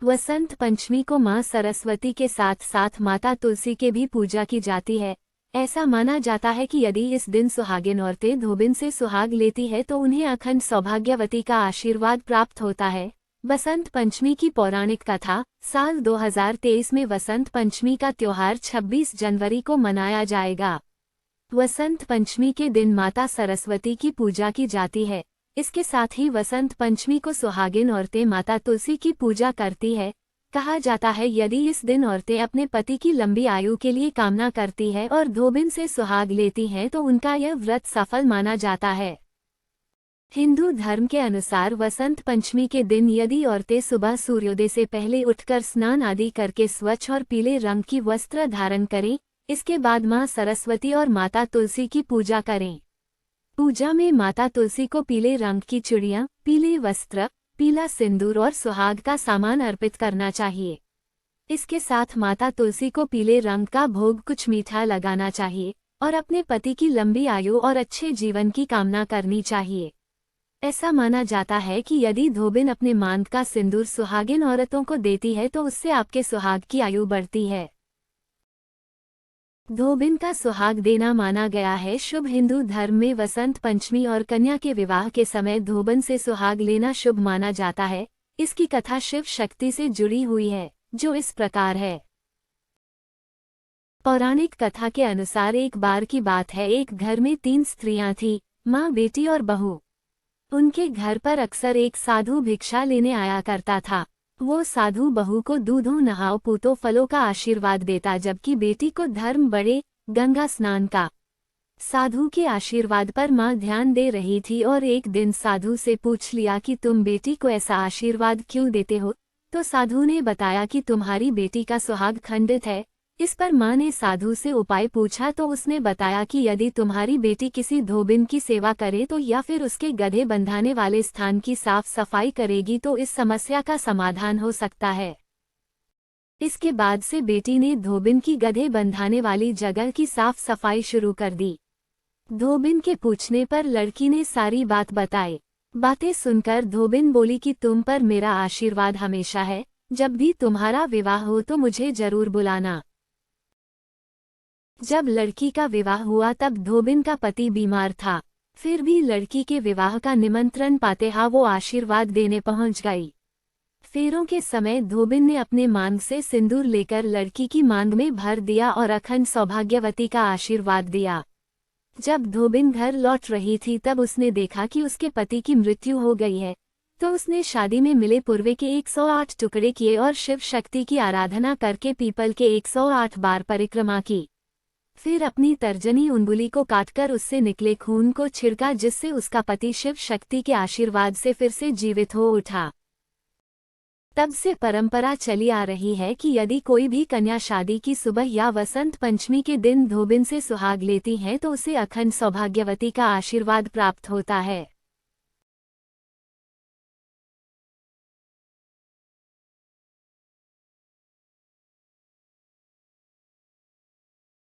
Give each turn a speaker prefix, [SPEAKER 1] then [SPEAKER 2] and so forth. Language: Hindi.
[SPEAKER 1] वसंत पंचमी को मां सरस्वती के साथ साथ माता तुलसी के भी पूजा की जाती है। ऐसा माना जाता है कि यदि इस दिन सुहागिन औरतें धोबिन से सुहाग लेती है तो उन्हें अखंड सौभाग्यवती का आशीर्वाद प्राप्त होता है। बसंत पंचमी की पौराणिक कथा। साल 2023 में वसंत पंचमी का त्योहार 26 जनवरी को मनाया जाएगा। वसंत पंचमी के दिन माता सरस्वती की पूजा की जाती है। इसके साथ ही वसंत पंचमी को सुहागिन औरतें माता तुलसी की पूजा करती है। कहा जाता है यदि इस दिन औरतें अपने पति की लंबी आयु के लिए कामना करती है और धोबिन से सुहाग लेती हैं तो उनका यह व्रत सफल माना जाता है। हिंदू धर्म के अनुसार वसंत पंचमी के दिन यदि औरतें सुबह सूर्योदय से पहले उठकर स्नान आदि करके स्वच्छ और पीले रंग की वस्त्र धारण करें, इसके बाद मां सरस्वती और माता तुलसी की पूजा करें। पूजा में माता तुलसी को पीले रंग की चूड़ियां, पीले वस्त्र, पीला सिंदूर और सुहाग का सामान अर्पित करना चाहिए। इसके साथ माता तुलसी को पीले रंग का भोग कुछ मीठा लगाना चाहिए और अपने पति की लंबी आयु और अच्छे जीवन की कामना करनी चाहिए। ऐसा माना जाता है कि यदि धोबिन अपने मांग का सिंदूर सुहागिन औरतों को देती है तो उससे आपके सुहाग की आयु बढ़ती है। धोबिन का सुहाग देना माना गया है शुभ। हिंदू धर्म में वसंत पंचमी और कन्या के विवाह के समय धोबन से सुहाग लेना शुभ माना जाता है। इसकी कथा शिव शक्ति से जुड़ी हुई है, जो इस प्रकार है। पौराणिक कथा के अनुसार एक बार की बात है, एक घर में 3 स्त्रियां थीं, माँ, बेटी और बहू। उनके घर पर अक्सर एक साधु भिक्षा लेने आया करता था। वो साधु बहू को दूधों, नहाओ, पूतो, फलों का आशीर्वाद देता, जबकि बेटी को धर्म, बड़े, गंगा स्नान का। साधु के आशीर्वाद पर माँ ध्यान दे रही थी और एक दिन साधु से पूछ लिया कि तुम बेटी को ऐसा आशीर्वाद क्यों देते हो। तो साधु ने बताया कि तुम्हारी बेटी का सुहाग खंडित है। इस पर माँ ने साधु से उपाय पूछा तो उसने बताया कि यदि तुम्हारी बेटी किसी धोबिन की सेवा करे तो या फिर उसके गधे बंधाने वाले स्थान की साफ सफाई करेगी तो इस समस्या का समाधान हो सकता है। इसके बाद से बेटी ने धोबिन की गधे बंधाने वाली जगह की साफ सफाई शुरू कर दी। धोबिन के पूछने पर लड़की ने सारी बात बताई। बातें सुनकर धोबिन बोली कि तुम पर मेरा आशीर्वाद हमेशा है, जब भी तुम्हारा विवाह हो तो मुझे जरूर बुलाना। जब लड़की का विवाह हुआ तब धोबिन का पति बीमार था, फिर भी लड़की के विवाह का निमंत्रण पाते ही वो आशीर्वाद देने पहुंच गई। फेरों के समय धोबिन ने अपने मांग से सिंदूर लेकर लड़की की मांग में भर दिया और अखंड सौभाग्यवती का आशीर्वाद दिया। जब धोबिन घर लौट रही थी तब उसने देखा कि उसके पति की मृत्यु हो गई है, तो उसने शादी में मिले पुर्वे के 108 टुकड़े किए और शिव शक्ति की आराधना करके पीपल के 108 बार परिक्रमा की। फिर अपनी तर्जनी उंगली को काटकर उससे निकले खून को छिड़का, जिससे उसका पति शिव शक्ति के आशीर्वाद से फिर से जीवित हो उठा। तब से परंपरा चली आ रही है कि यदि कोई भी कन्या शादी की सुबह या वसंत पंचमी के दिन धोबिन से सुहाग लेती है तो उसे अखंड सौभाग्यवती का आशीर्वाद प्राप्त होता है।